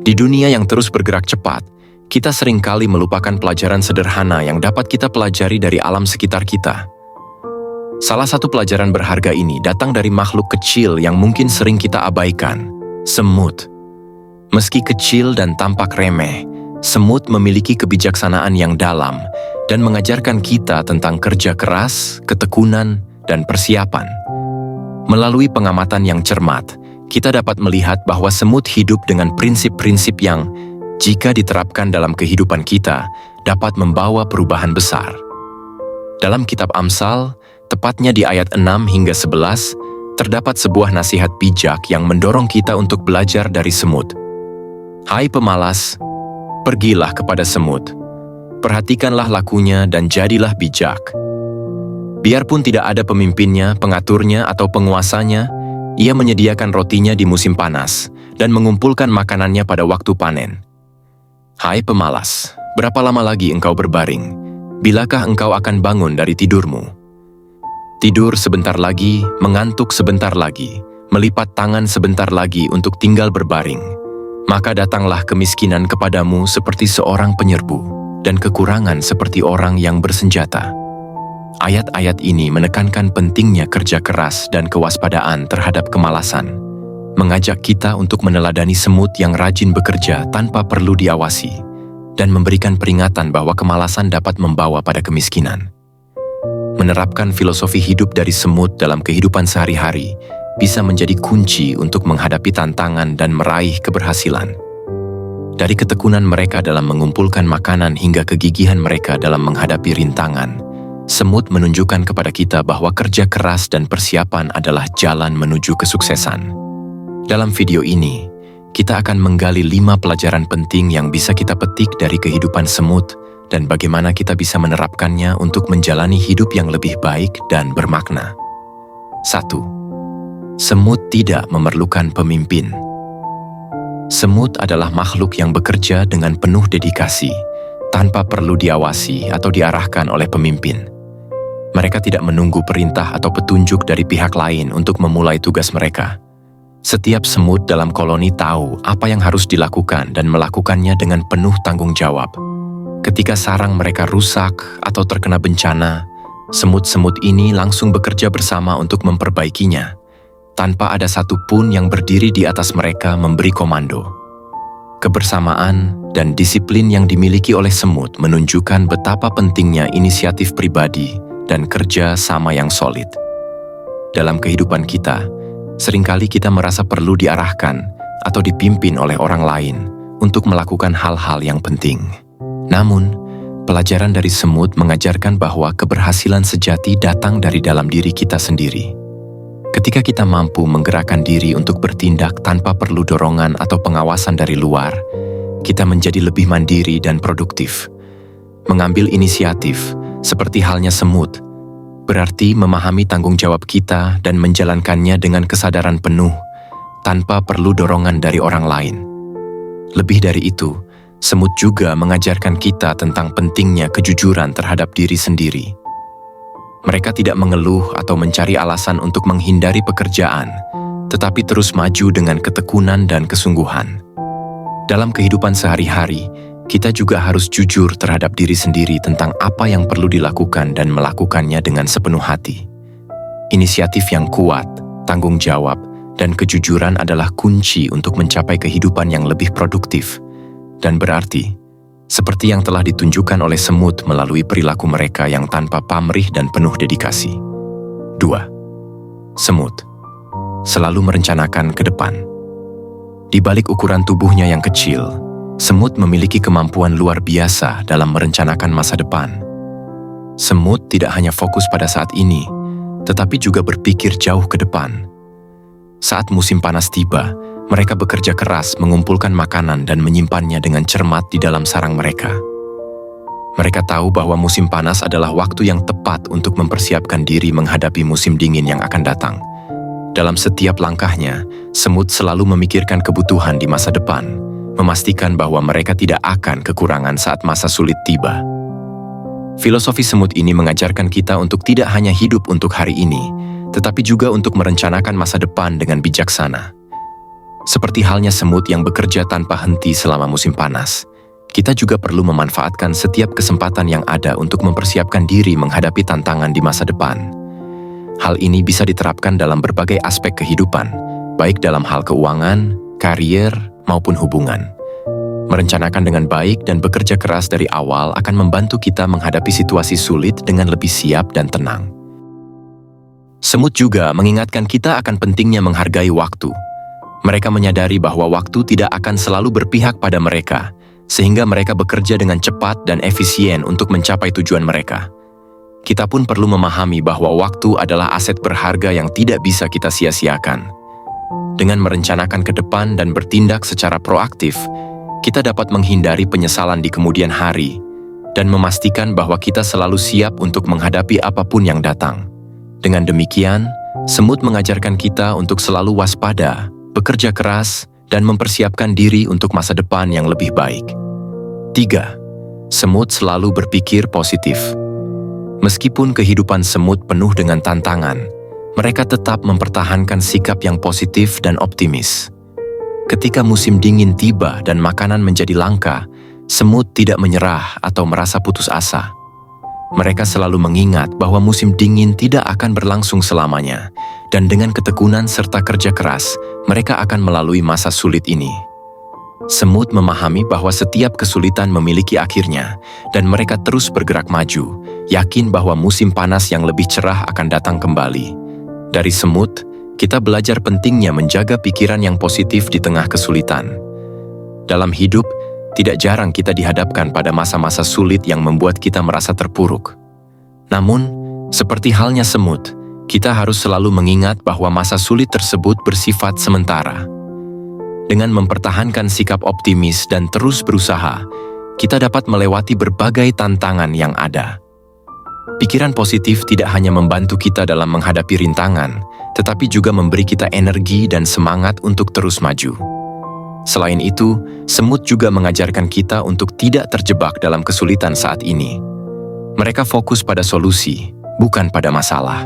Di dunia yang terus bergerak cepat, kita seringkali melupakan pelajaran sederhana yang dapat kita pelajari dari alam sekitar kita. Salah satu pelajaran berharga ini datang dari makhluk kecil yang mungkin sering kita abaikan, semut. Meski kecil dan tampak remeh, semut memiliki kebijaksanaan yang dalam dan mengajarkan kita tentang kerja keras, ketekunan, dan persiapan. Melalui pengamatan yang cermat, kita dapat melihat bahwa semut hidup dengan prinsip-prinsip yang, jika diterapkan dalam kehidupan kita, dapat membawa perubahan besar. Dalam kitab Amsal, tepatnya di ayat 6 hingga 11, terdapat sebuah nasihat bijak yang mendorong kita untuk belajar dari semut. Hai pemalas, pergilah kepada semut. Perhatikanlah lakunya dan jadilah bijak. Biarpun tidak ada pemimpinnya, pengaturnya, atau penguasanya, ia menyediakan rotinya di musim panas dan mengumpulkan makanannya pada waktu panen. Hai pemalas, berapa lama lagi engkau berbaring? Bilakah engkau akan bangun dari tidurmu? Tidur sebentar lagi, mengantuk sebentar lagi, melipat tangan sebentar lagi untuk tinggal berbaring. Maka datanglah kemiskinan kepadamu seperti seorang penyerbu, dan kekurangan seperti orang yang bersenjata. Ayat-ayat ini menekankan pentingnya kerja keras dan kewaspadaan terhadap kemalasan, mengajak kita untuk meneladani semut yang rajin bekerja tanpa perlu diawasi, dan memberikan peringatan bahwa kemalasan dapat membawa pada kemiskinan. Menerapkan filosofi hidup dari semut dalam kehidupan sehari-hari bisa menjadi kunci untuk menghadapi tantangan dan meraih keberhasilan. Dari ketekunan mereka dalam mengumpulkan makanan hingga kegigihan mereka dalam menghadapi rintangan, semut menunjukkan kepada kita bahwa kerja keras dan persiapan adalah jalan menuju kesuksesan. Dalam video ini, kita akan menggali 5 pelajaran penting yang bisa kita petik dari kehidupan semut dan bagaimana kita bisa menerapkannya untuk menjalani hidup yang lebih baik dan bermakna. 1. Semut tidak memerlukan pemimpin. Semut adalah makhluk yang bekerja dengan penuh dedikasi, tanpa perlu diawasi atau diarahkan oleh pemimpin. Mereka tidak menunggu perintah atau petunjuk dari pihak lain untuk memulai tugas mereka. Setiap semut dalam koloni tahu apa yang harus dilakukan dan melakukannya dengan penuh tanggung jawab. Ketika sarang mereka rusak atau terkena bencana, semut-semut ini langsung bekerja bersama untuk memperbaikinya, tanpa ada satupun yang berdiri di atas mereka memberi komando. Kebersamaan dan disiplin yang dimiliki oleh semut menunjukkan betapa pentingnya inisiatif pribadi dan kerja sama yang solid. Dalam kehidupan kita, seringkali kita merasa perlu diarahkan atau dipimpin oleh orang lain untuk melakukan hal-hal yang penting. Namun, pelajaran dari semut mengajarkan bahwa keberhasilan sejati datang dari dalam diri kita sendiri. Ketika kita mampu menggerakkan diri untuk bertindak tanpa perlu dorongan atau pengawasan dari luar, kita menjadi lebih mandiri dan produktif. Mengambil inisiatif, seperti halnya semut, berarti memahami tanggung jawab kita dan menjalankannya dengan kesadaran penuh, tanpa perlu dorongan dari orang lain. Lebih dari itu, semut juga mengajarkan kita tentang pentingnya kejujuran terhadap diri sendiri. Mereka tidak mengeluh atau mencari alasan untuk menghindari pekerjaan, tetapi terus maju dengan ketekunan dan kesungguhan. Dalam kehidupan sehari-hari, kita juga harus jujur terhadap diri sendiri tentang apa yang perlu dilakukan dan melakukannya dengan sepenuh hati. Inisiatif yang kuat, tanggung jawab, dan kejujuran adalah kunci untuk mencapai kehidupan yang lebih produktif dan berarti, seperti yang telah ditunjukkan oleh semut melalui perilaku mereka yang tanpa pamrih dan penuh dedikasi. 2. Semut selalu merencanakan ke depan. Di balik ukuran tubuhnya yang kecil, semut memiliki kemampuan luar biasa dalam merencanakan masa depan. Semut tidak hanya fokus pada saat ini, tetapi juga berpikir jauh ke depan. Saat musim panas tiba, mereka bekerja keras mengumpulkan makanan dan menyimpannya dengan cermat di dalam sarang mereka. Mereka tahu bahwa musim panas adalah waktu yang tepat untuk mempersiapkan diri menghadapi musim dingin yang akan datang. Dalam setiap langkahnya, semut selalu memikirkan kebutuhan di masa depan, memastikan bahwa mereka tidak akan kekurangan saat masa sulit tiba. Filosofi semut ini mengajarkan kita untuk tidak hanya hidup untuk hari ini, tetapi juga untuk merencanakan masa depan dengan bijaksana. Seperti halnya semut yang bekerja tanpa henti selama musim panas, kita juga perlu memanfaatkan setiap kesempatan yang ada untuk mempersiapkan diri menghadapi tantangan di masa depan. Hal ini bisa diterapkan dalam berbagai aspek kehidupan, baik dalam hal keuangan, karier, maupun hubungan. Merencanakan dengan baik dan bekerja keras dari awal akan membantu kita menghadapi situasi sulit dengan lebih siap dan tenang. Semut juga mengingatkan kita akan pentingnya menghargai waktu. Mereka menyadari bahwa waktu tidak akan selalu berpihak pada mereka, sehingga mereka bekerja dengan cepat dan efisien untuk mencapai tujuan mereka. Kita pun perlu memahami bahwa waktu adalah aset berharga yang tidak bisa kita sia-siakan. Dengan merencanakan ke depan dan bertindak secara proaktif, kita dapat menghindari penyesalan di kemudian hari dan memastikan bahwa kita selalu siap untuk menghadapi apapun yang datang. Dengan demikian, semut mengajarkan kita untuk selalu waspada, bekerja keras, dan mempersiapkan diri untuk masa depan yang lebih baik. 3. Semut selalu berpikir positif. Meskipun kehidupan semut penuh dengan tantangan, mereka tetap mempertahankan sikap yang positif dan optimis. Ketika musim dingin tiba dan makanan menjadi langka, semut tidak menyerah atau merasa putus asa. Mereka selalu mengingat bahwa musim dingin tidak akan berlangsung selamanya, dan dengan ketekunan serta kerja keras, mereka akan melalui masa sulit ini. Semut memahami bahwa setiap kesulitan memiliki akhirnya, dan mereka terus bergerak maju, yakin bahwa musim panas yang lebih cerah akan datang kembali. Dari semut, kita belajar pentingnya menjaga pikiran yang positif di tengah kesulitan. Dalam hidup, tidak jarang kita dihadapkan pada masa-masa sulit yang membuat kita merasa terpuruk. Namun, seperti halnya semut, kita harus selalu mengingat bahwa masa sulit tersebut bersifat sementara. Dengan mempertahankan sikap optimis dan terus berusaha, kita dapat melewati berbagai tantangan yang ada. Pikiran positif tidak hanya membantu kita dalam menghadapi rintangan, tetapi juga memberi kita energi dan semangat untuk terus maju. Selain itu, semut juga mengajarkan kita untuk tidak terjebak dalam kesulitan saat ini. Mereka fokus pada solusi, bukan pada masalah.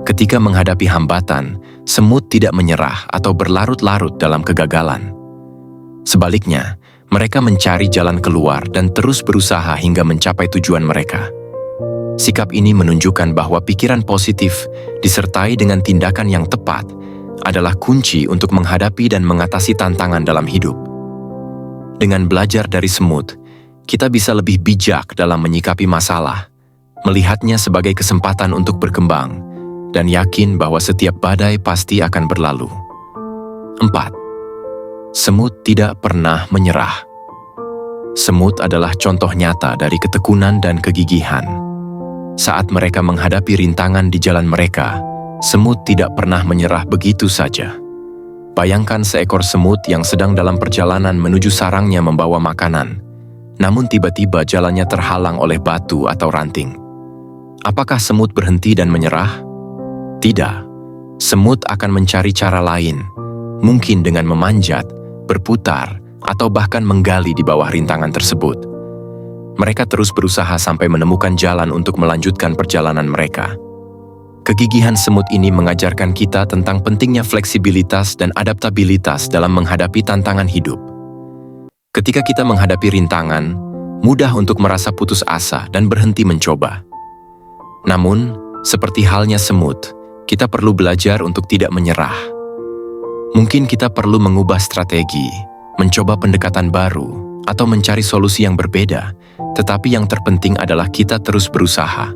Ketika menghadapi hambatan, semut tidak menyerah atau berlarut-larut dalam kegagalan. Sebaliknya, mereka mencari jalan keluar dan terus berusaha hingga mencapai tujuan mereka. Sikap ini menunjukkan bahwa pikiran positif disertai dengan tindakan yang tepat adalah kunci untuk menghadapi dan mengatasi tantangan dalam hidup. Dengan belajar dari semut, kita bisa lebih bijak dalam menyikapi masalah, melihatnya sebagai kesempatan untuk berkembang, dan yakin bahwa setiap badai pasti akan berlalu. 4. Semut tidak pernah menyerah. Semut adalah contoh nyata dari ketekunan dan kegigihan. Saat mereka menghadapi rintangan di jalan mereka, semut tidak pernah menyerah begitu saja. Bayangkan seekor semut yang sedang dalam perjalanan menuju sarangnya membawa makanan, namun tiba-tiba jalannya terhalang oleh batu atau ranting. Apakah semut berhenti dan menyerah? Tidak. Semut akan mencari cara lain, mungkin dengan memanjat, berputar, atau bahkan menggali di bawah rintangan tersebut. Mereka terus berusaha sampai menemukan jalan untuk melanjutkan perjalanan mereka. Kegigihan semut ini mengajarkan kita tentang pentingnya fleksibilitas dan adaptabilitas dalam menghadapi tantangan hidup. Ketika kita menghadapi rintangan, mudah untuk merasa putus asa dan berhenti mencoba. Namun, seperti halnya semut, kita perlu belajar untuk tidak menyerah. Mungkin kita perlu mengubah strategi, mencoba pendekatan baru, atau mencari solusi yang berbeda, tetapi yang terpenting adalah kita terus berusaha.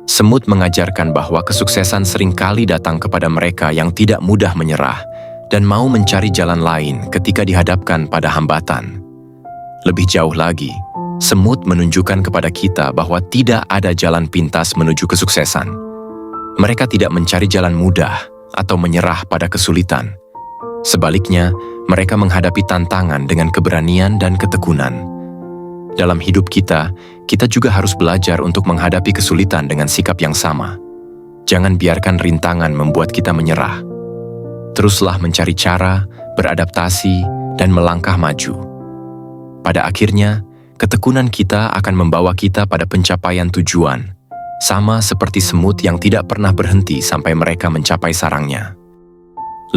Semut mengajarkan bahwa kesuksesan seringkali datang kepada mereka yang tidak mudah menyerah dan mau mencari jalan lain ketika dihadapkan pada hambatan. Lebih jauh lagi, semut menunjukkan kepada kita bahwa tidak ada jalan pintas menuju kesuksesan. Mereka tidak mencari jalan mudah atau menyerah pada kesulitan. Sebaliknya, mereka menghadapi tantangan dengan keberanian dan ketekunan. Dalam hidup kita juga harus belajar untuk menghadapi kesulitan dengan sikap yang sama. Jangan biarkan rintangan membuat kita menyerah. Teruslah mencari cara, beradaptasi, dan melangkah maju. Pada akhirnya, ketekunan kita akan membawa kita pada pencapaian tujuan, sama seperti semut yang tidak pernah berhenti sampai mereka mencapai sarangnya.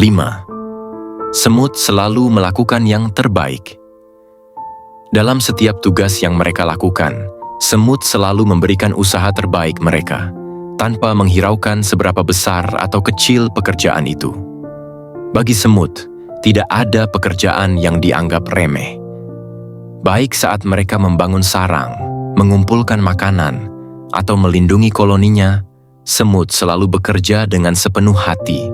5. Semut selalu melakukan yang terbaik. Dalam setiap tugas yang mereka lakukan, semut selalu memberikan usaha terbaik mereka, tanpa menghiraukan seberapa besar atau kecil pekerjaan itu. Bagi semut, tidak ada pekerjaan yang dianggap remeh. Baik saat mereka membangun sarang, mengumpulkan makanan, atau melindungi koloninya, semut selalu bekerja dengan sepenuh hati.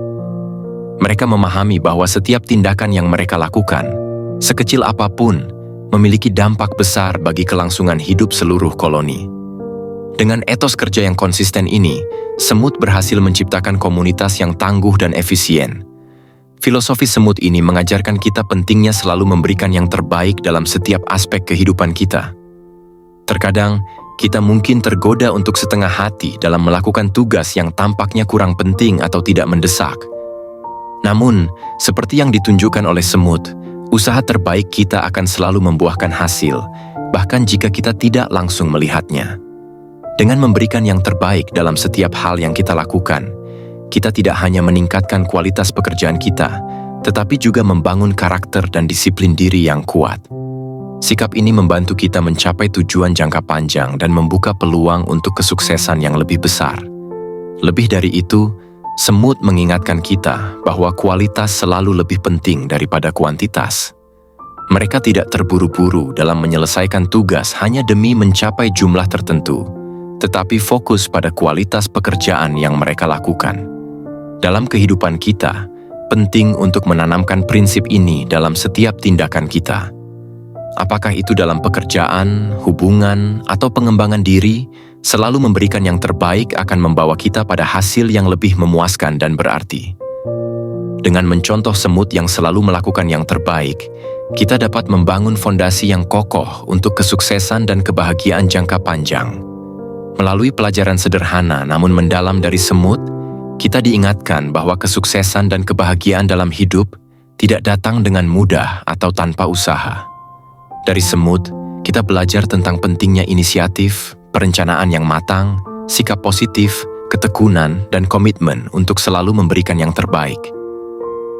Mereka memahami bahwa setiap tindakan yang mereka lakukan, sekecil apapun, memiliki dampak besar bagi kelangsungan hidup seluruh koloni. Dengan etos kerja yang konsisten ini, semut berhasil menciptakan komunitas yang tangguh dan efisien. Filosofi semut ini mengajarkan kita pentingnya selalu memberikan yang terbaik dalam setiap aspek kehidupan kita. Terkadang, kita mungkin tergoda untuk setengah hati dalam melakukan tugas yang tampaknya kurang penting atau tidak mendesak. Namun, seperti yang ditunjukkan oleh semut, usaha terbaik kita akan selalu membuahkan hasil, bahkan jika kita tidak langsung melihatnya. Dengan memberikan yang terbaik dalam setiap hal yang kita lakukan, kita tidak hanya meningkatkan kualitas pekerjaan kita, tetapi juga membangun karakter dan disiplin diri yang kuat. Sikap ini membantu kita mencapai tujuan jangka panjang dan membuka peluang untuk kesuksesan yang lebih besar. Lebih dari itu, semut mengingatkan kita bahwa kualitas selalu lebih penting daripada kuantitas. Mereka tidak terburu-buru dalam menyelesaikan tugas hanya demi mencapai jumlah tertentu, tetapi fokus pada kualitas pekerjaan yang mereka lakukan. Dalam kehidupan kita, penting untuk menanamkan prinsip ini dalam setiap tindakan kita. Apakah itu dalam pekerjaan, hubungan, atau pengembangan diri, selalu memberikan yang terbaik akan membawa kita pada hasil yang lebih memuaskan dan berarti. Dengan mencontoh semut yang selalu melakukan yang terbaik, kita dapat membangun fondasi yang kokoh untuk kesuksesan dan kebahagiaan jangka panjang. Melalui pelajaran sederhana namun mendalam dari semut, kita diingatkan bahwa kesuksesan dan kebahagiaan dalam hidup tidak datang dengan mudah atau tanpa usaha. Dari semut, kita belajar tentang pentingnya inisiatif, perencanaan yang matang, sikap positif, ketekunan, dan komitmen untuk selalu memberikan yang terbaik.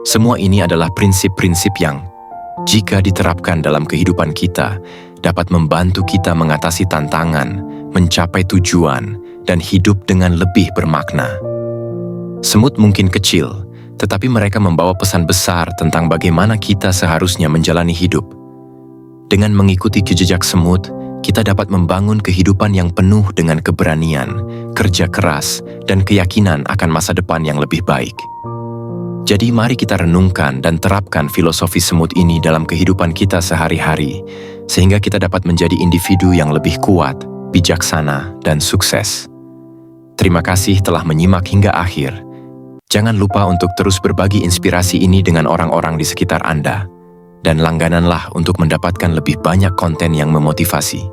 Semua ini adalah prinsip-prinsip yang, jika diterapkan dalam kehidupan kita, dapat membantu kita mengatasi tantangan, mencapai tujuan, dan hidup dengan lebih bermakna. Semut mungkin kecil, tetapi mereka membawa pesan besar tentang bagaimana kita seharusnya menjalani hidup. Dengan mengikuti jejak semut, kita dapat membangun kehidupan yang penuh dengan keberanian, kerja keras, dan keyakinan akan masa depan yang lebih baik. Jadi mari kita renungkan dan terapkan filosofi semut ini dalam kehidupan kita sehari-hari, sehingga kita dapat menjadi individu yang lebih kuat, bijaksana, dan sukses. Terima kasih telah menyimak hingga akhir. Jangan lupa untuk terus berbagi inspirasi ini dengan orang-orang di sekitar Anda. Dan langgananlah untuk mendapatkan lebih banyak konten yang memotivasi.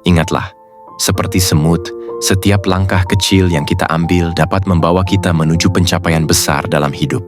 Ingatlah, seperti semut, setiap langkah kecil yang kita ambil dapat membawa kita menuju pencapaian besar dalam hidup.